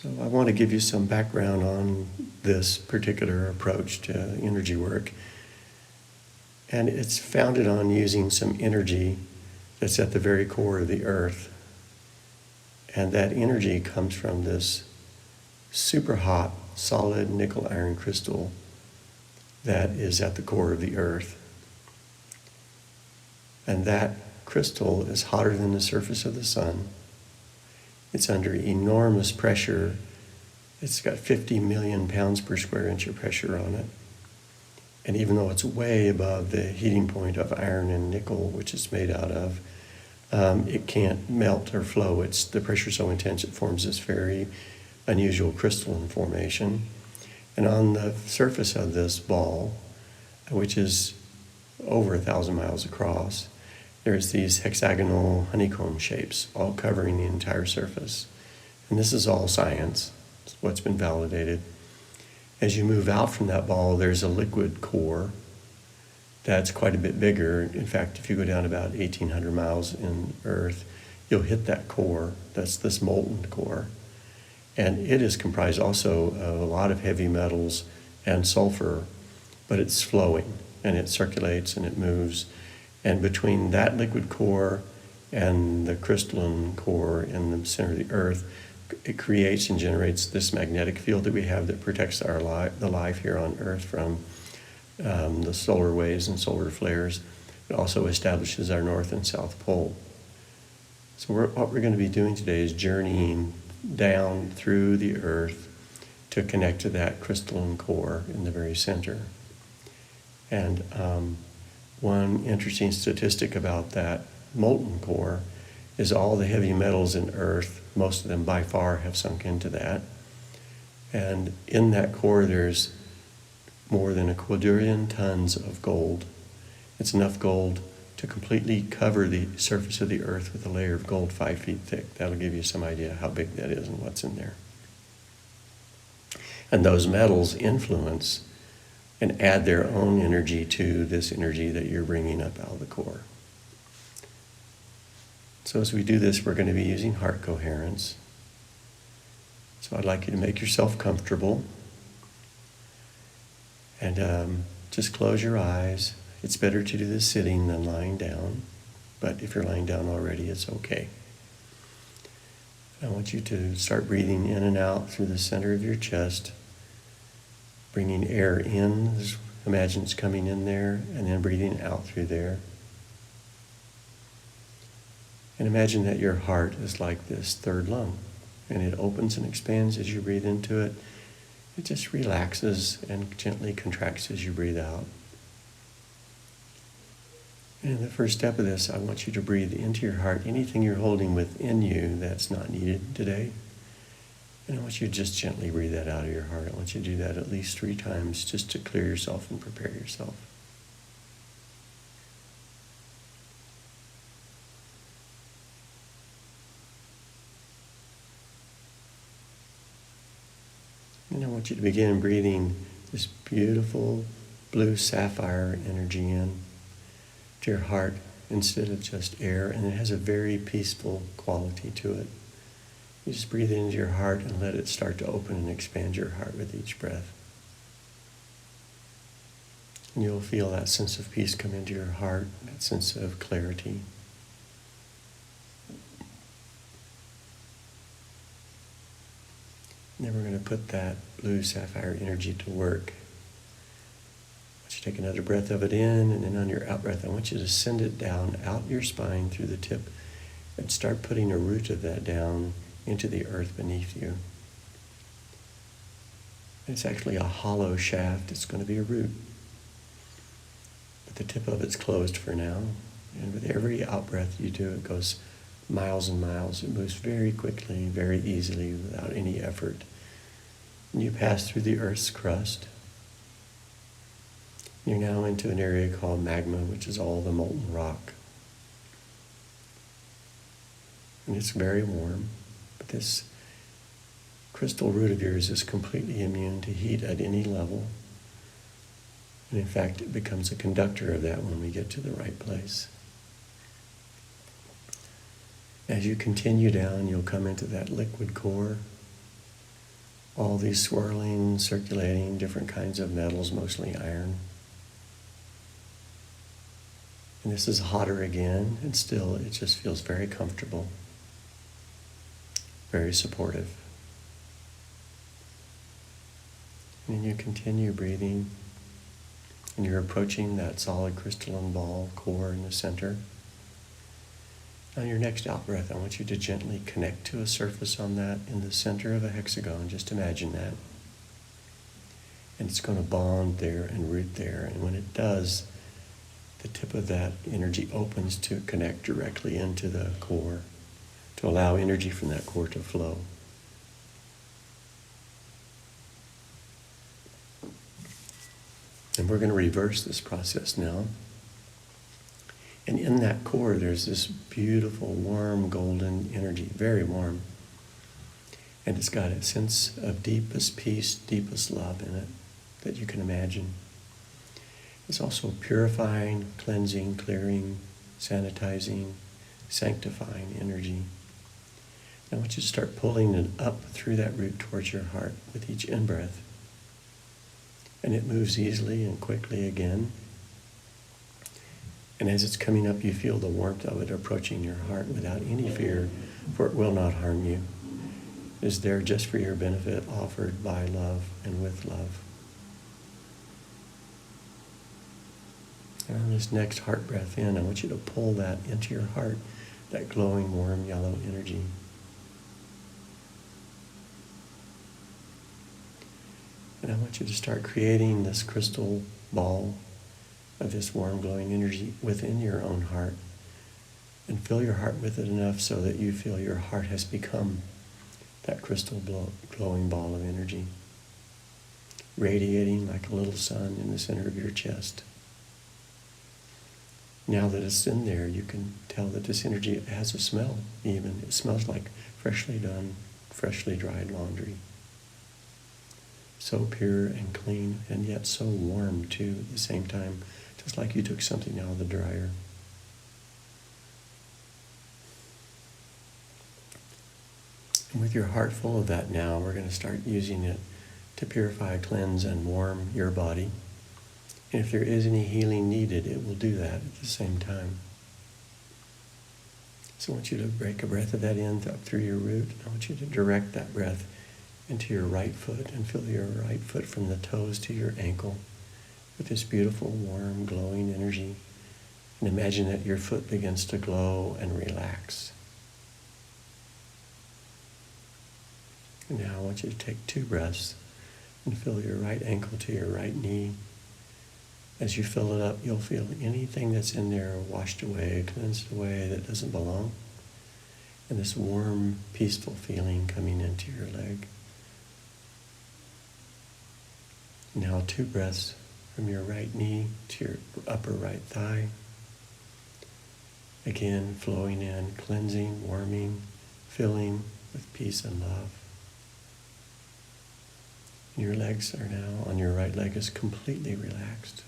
So I want to give you some background on this particular approach to energy work. And it's founded on using some energy that's at the very core of the earth. And that energy comes from this super hot, solid nickel iron crystal that is at the core of the earth. And that crystal is hotter than the surface of the sun. It's under enormous pressure. It's got 50 million pounds per square inch of pressure on it. And even though it's way above the heating point of iron and nickel, which it's made out of, it can't melt or flow. The pressure's so intense it forms this very unusual crystalline formation. And on the surface of this ball, which is over 1,000 miles across, there's these hexagonal honeycomb shapes all covering the entire surface. And this is all science. It's what's been validated. As you move out from that ball, there's a liquid core that's quite a bit bigger. In fact, if you go down about 1,800 miles in Earth, you'll hit that core. That's this molten core. And it is comprised also of a lot of heavy metals and sulfur, but it's flowing, and it circulates and it moves. And between that liquid core and the crystalline core in the center of the Earth, it creates and generates this magnetic field that we have that protects our the life here on Earth from the solar waves and solar flares. It also establishes our north and south pole. So what we're going to be doing today is journeying down through the Earth to connect to that crystalline core in the very center. And one interesting statistic about that molten core is all the heavy metals in Earth, most of them by far have sunk into that. And in that core there's more than 1 quadrillion tons of gold. It's enough gold to completely cover the surface of the Earth with a layer of gold 5 feet thick. That'll give you some idea how big that is and what's in there. And those metals influence and add their own energy to this energy that you're bringing up out of the core. So as we do this, we're going to be using heart coherence. So I'd like you to make yourself comfortable and just close your eyes. It's better to do this sitting than lying down, but if you're lying down already, it's okay. I want you to start breathing in and out through the center of your chest, bringing air in, imagine it's coming in there, and then breathing out through there. And imagine that your heart is like this third lung, and it opens and expands as you breathe into it. It just relaxes and gently contracts as you breathe out. And in the first step of this, I want you to breathe into your heart anything you're holding within you that's not needed today. And I want you to just gently breathe that out of your heart. I want you to do that at least 3 times just to clear yourself and prepare yourself. And I want you to begin breathing this beautiful blue sapphire energy in to your heart instead of just air, and it has a very peaceful quality to it. You just breathe it into your heart and let it start to open and expand your heart with each breath. And you'll feel that sense of peace come into your heart, that sense of clarity. And then we're going to put that blue sapphire energy to work. I want you to take another breath of it in, and then on your out breath, I want you to send it down out your spine through the tip and start putting a root of that down into the earth beneath you. And it's actually a hollow shaft. It's going to be a root. But the tip of it's closed for now. And with every out breath you do, it goes miles and miles. It moves very quickly, very easily, without any effort. And you pass through the Earth's crust. You're now into an area called magma, which is all the molten rock. And it's very warm, but this crystal root of yours is completely immune to heat at any level. And in fact, it becomes a conductor of that when we get to the right place. As you continue down, you'll come into that liquid core. all these swirling, circulating, different kinds of metals, mostly iron. And this is hotter again, and still it just feels very comfortable, very supportive. And you continue breathing, and you're approaching that solid crystalline ball core in the center. On your next out breath, I want you to gently connect to a surface on that in the center of a hexagon. Just imagine that. And it's going to bond there and root there. And when it does, the tip of that energy opens to connect directly into the core, to allow energy from that core to flow. And we're going to reverse this process now. And in that core, there's this beautiful, warm, golden energy, very warm. And it's got a sense of deepest peace, deepest love in it that you can imagine. It's also purifying, cleansing, clearing, sanitizing, sanctifying energy. I want you to start pulling it up through that root towards your heart with each in-breath. And it moves easily and quickly again. And as it's coming up, you feel the warmth of it approaching your heart without any fear, for it will not harm you. It is there just for your benefit, offered by love and with love. And on this next heart breath in, I want you to pull that into your heart, that glowing, warm, yellow energy. And I want you to start creating this crystal ball of this warm, glowing energy within your own heart. And fill your heart with it enough so that you feel your heart has become that crystal glowing ball of energy, radiating like a little sun in the center of your chest. Now that it's in there, you can tell that this energy has a smell even. It smells like freshly done, freshly dried laundry. So pure and clean, and yet so warm too at the same time, just like you took something out of the dryer. And with your heart full of that now, we're going to start using it to purify, cleanse, and warm your body. And if there is any healing needed, it will do that at the same time. So I want you to break a breath of that in up through your root. I want you to direct that breath into your right foot and fill your right foot from the toes to your ankle with this beautiful, warm, glowing energy. And imagine that your foot begins to glow and relax. And now I want you to take 2 breaths and fill your right ankle to your right knee. As you fill it up, you'll feel anything that's in there washed away, cleansed away that doesn't belong. And this warm, peaceful feeling coming into your leg. Now 2 breaths from your right knee to your upper right thigh. Again, flowing in, cleansing, warming, filling with peace and love. Your legs are now, on your right leg is completely relaxed,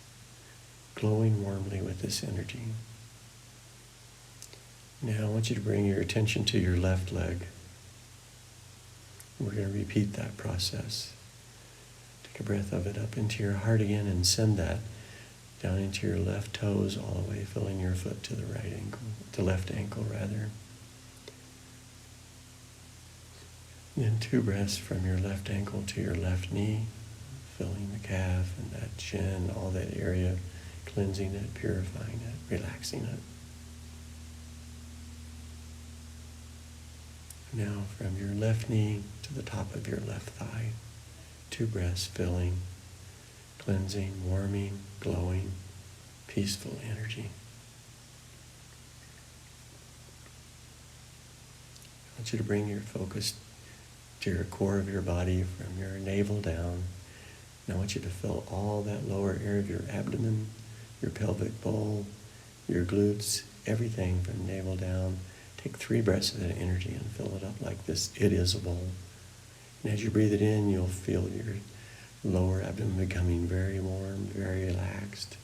glowing warmly with this energy. Now I want you to bring your attention to your left leg. We're going to repeat that process. Take a breath of it up into your heart again and send that down into your left toes all the way, filling your foot to the right ankle, the left ankle rather. Then 2 breaths from your left ankle to your left knee, filling the calf and that shin, all that area, cleansing it, purifying it, relaxing it. Now from your left knee to the top of your left thigh, 2 breaths filling, cleansing, warming, glowing, peaceful energy. I want you to bring your focus to your core of your body from your navel down. And I want you to fill all that lower area of your abdomen, your pelvic bowl, your glutes, everything from navel down. Take 3 breaths of that energy and fill it up like this. It is a bowl. And as you breathe it in, you'll feel your lower abdomen becoming very warm, very relaxed.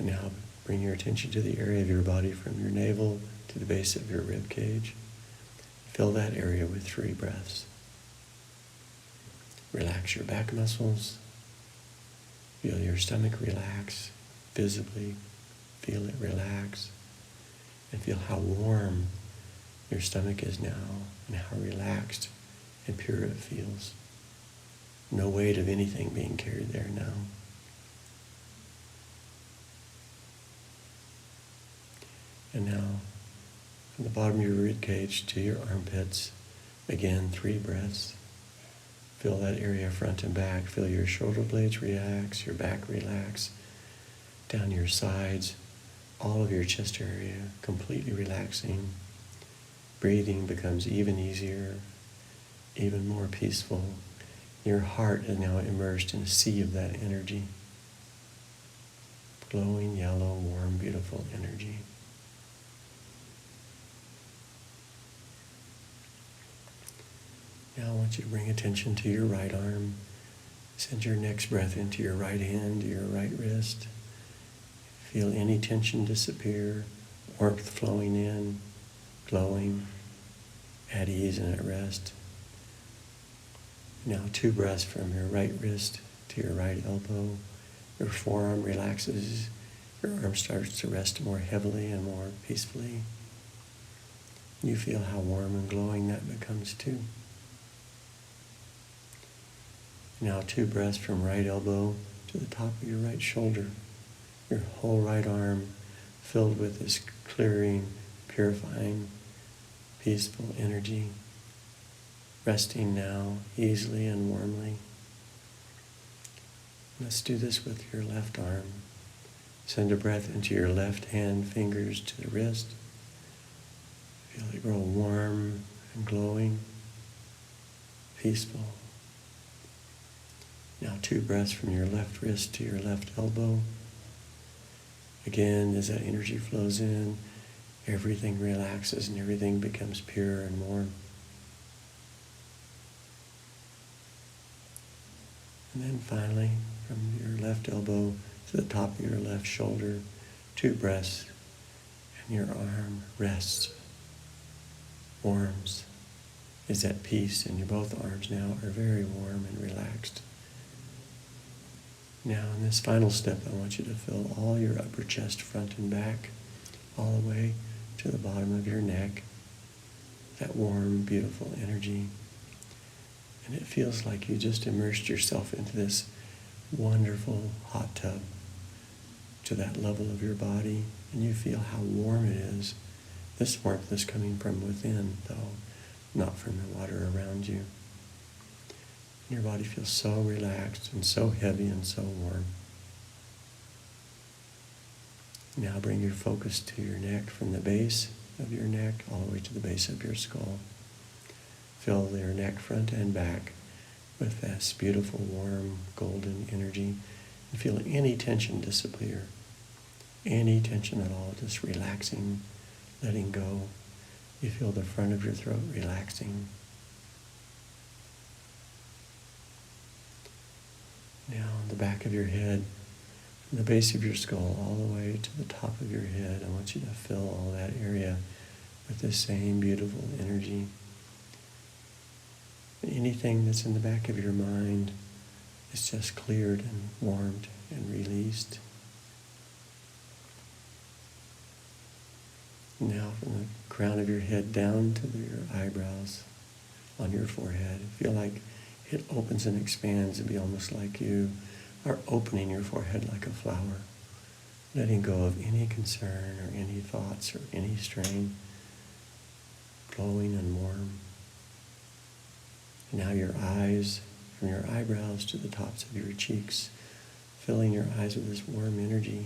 And now bring your attention to the area of your body from your navel to the base of your rib cage. Fill that area with 3 breaths. Relax your back muscles. Feel your stomach relax visibly. Feel it relax. And feel how warm your stomach is now and how relaxed and pure it feels. No weight of anything being carried there now. And now, from the bottom of your rib cage to your armpits, again, 3 breaths. Feel that area front and back. Feel your shoulder blades relax, your back relax, down your sides, all of your chest area completely relaxing. Breathing becomes even easier, even more peaceful. Your heart is now immersed in a sea of that energy. Glowing, yellow, warm, beautiful energy. Now I want you to bring attention to your right arm. Send your next breath into your right hand, to your right wrist. Feel any tension disappear, warmth flowing in, glowing, at ease and at rest. Now 2 breaths from your right wrist to your right elbow. Your forearm relaxes. Your arm starts to rest more heavily and more peacefully. You feel how warm and glowing that becomes too. Now 2 breaths from right elbow to the top of your right shoulder. Your whole right arm filled with this clearing, purifying, peaceful energy. Resting now easily and warmly. Let's do this with your left arm. Send a breath into your left hand, fingers to the wrist. Feel it grow warm and glowing, peaceful. Now 2 breaths from your left wrist to your left elbow. Again, as that energy flows in, everything relaxes and everything becomes pure and warm. And then finally, from your left elbow to the top of your left shoulder, 2 breaths, and your arm rests, warms, is at peace, and your both arms now are very warm and relaxed. Now in this final step, I want you to fill all your upper chest, front and back, all the way to the bottom of your neck, that warm, beautiful energy. And it feels like you just immersed yourself into this wonderful hot tub to that level of your body, and you feel how warm it is. This warmth is coming from within, though, not from the water around you. Your body feels so relaxed and so heavy and so warm. Now bring your focus to your neck, from the base of your neck all the way to the base of your skull. Fill your neck front and back with this beautiful, warm, golden energy, and feel any tension disappear. Any tension at all, just relaxing, letting go. You feel the front of your throat relaxing. Now on the back of your head, from the base of your skull all the way to the top of your head, I want you to fill all that area with this same beautiful energy. Anything that's in the back of your mind is just cleared and warmed and released. Now from the crown of your head down to your eyebrows on your forehead, feel like it opens and expands and be almost like you are opening your forehead like a flower, letting go of any concern or any thoughts or any strain, glowing and warm. And now your eyes, from your eyebrows to the tops of your cheeks, filling your eyes with this warm energy.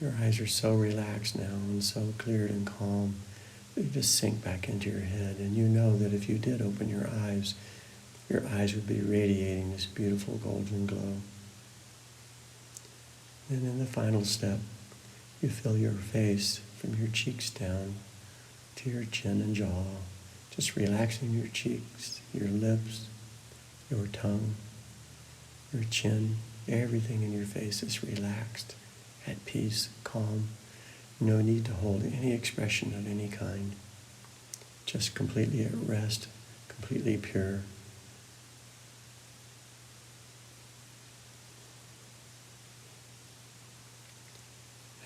Your eyes are so relaxed now and so cleared and calm that you just sink back into your head, and you know that if you did open your eyes would be radiating this beautiful golden glow. And in the final step, you fill your face from your cheeks down to your chin and jaw, just relaxing your cheeks, your lips, your tongue, your chin. Everything in your face is relaxed, at peace, calm, no need to hold any expression of any kind, just completely at rest, completely pure.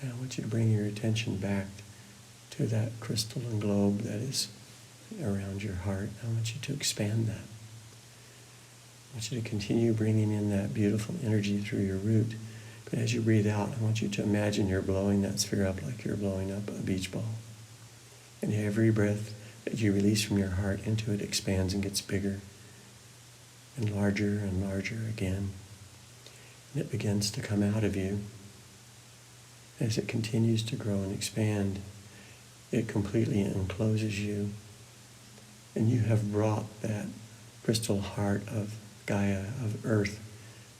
And I want you to bring your attention back to that crystalline globe that is around your heart. I want you to expand that. I want you to continue bringing in that beautiful energy through your root. But as you breathe out, I want you to imagine you're blowing that sphere up like you're blowing up a beach ball. And every breath that you release from your heart into it expands and gets bigger and larger again. And it begins to come out of you. As it continues to grow and expand, it completely encloses you. And you have brought that crystal heart of Gaia, of Earth,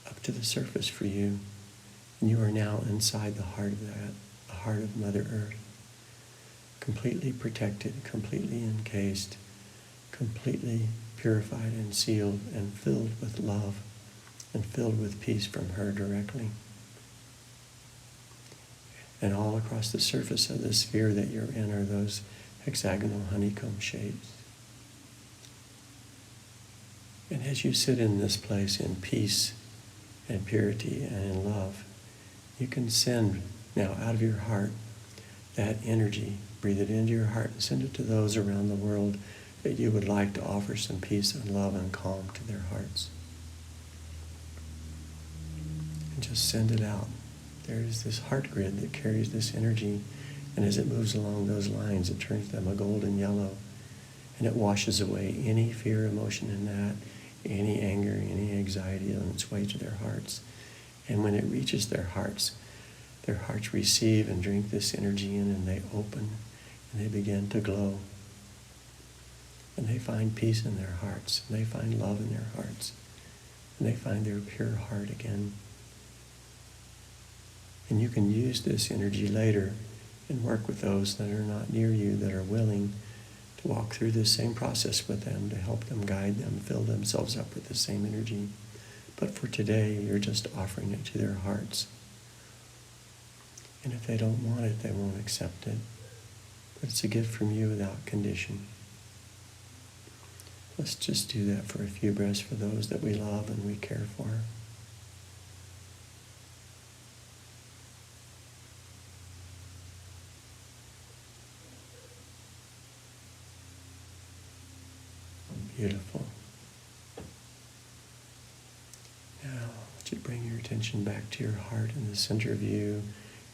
up to the surface for you. And you are now inside the heart of that, the heart of Mother Earth. Completely protected, completely encased, completely purified and sealed and filled with love and filled with peace from her directly. And all across the surface of the sphere that you're in are those hexagonal honeycomb shapes. And as you sit in this place in peace and purity and in love, you can send now out of your heart that energy, breathe it into your heart and send it to those around the world that you would like to offer some peace and love and calm to their hearts. And just send it out. There is this heart grid that carries this energy, and as it moves along those lines, it turns them a golden yellow, and it washes away any fear, emotion in that, any anger, any anxiety on its way to their hearts. And when it reaches their hearts receive and drink this energy in, and they open, and they begin to glow. And they find peace in their hearts, and they find love in their hearts, and they find their pure heart again. And you can use this energy later and work with those that are not near you, that are willing to walk through this same process with them, to help them, guide them, fill themselves up with the same energy. But for today, you're just offering it to their hearts. And if they don't want it, they won't accept it. But it's a gift from you without condition. Let's just do that for a few breaths for those that we love and we care for. Beautiful. Now, I want you to bring your attention back to your heart in the center of you.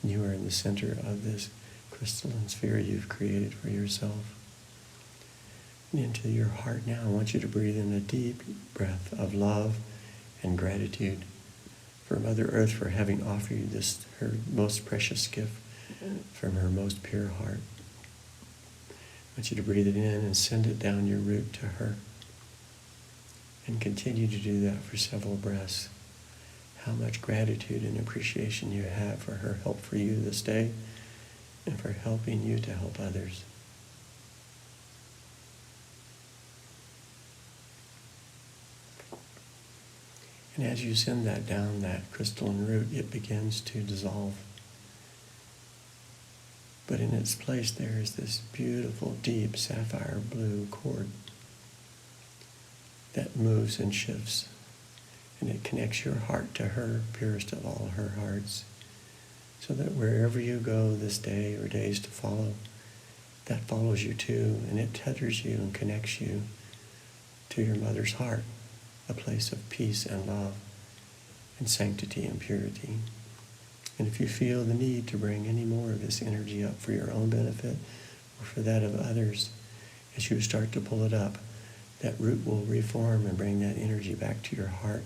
And you are in the center of this crystalline sphere you've created for yourself. And into your heart now, I want you to breathe in a deep breath of love and gratitude for Mother Earth for having offered you this, her most precious gift from her most pure heart. I want you to breathe it in and send it down your root to her. And continue to do that for several breaths. How much gratitude and appreciation you have for her help for you this day and for helping you to help others. And as you send that down that crystalline root, it begins to dissolve. But in its place there is this beautiful, deep sapphire blue cord that moves and shifts. And it connects your heart to her, purest of all her hearts, so that wherever you go this day or days to follow, that follows you too, and it tethers you and connects you to your mother's heart, a place of peace and love and sanctity and purity. And if you feel the need to bring any more of this energy up for your own benefit or for that of others, as you start to pull it up, that root will reform and bring that energy back to your heart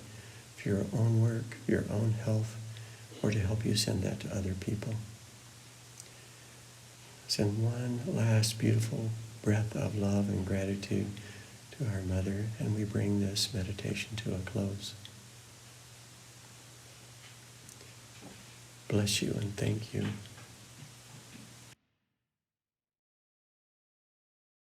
for your own work, your own health, or to help you send that to other people. Send one last beautiful breath of love and gratitude to our Mother, and we bring this meditation to a close. Bless you and thank you.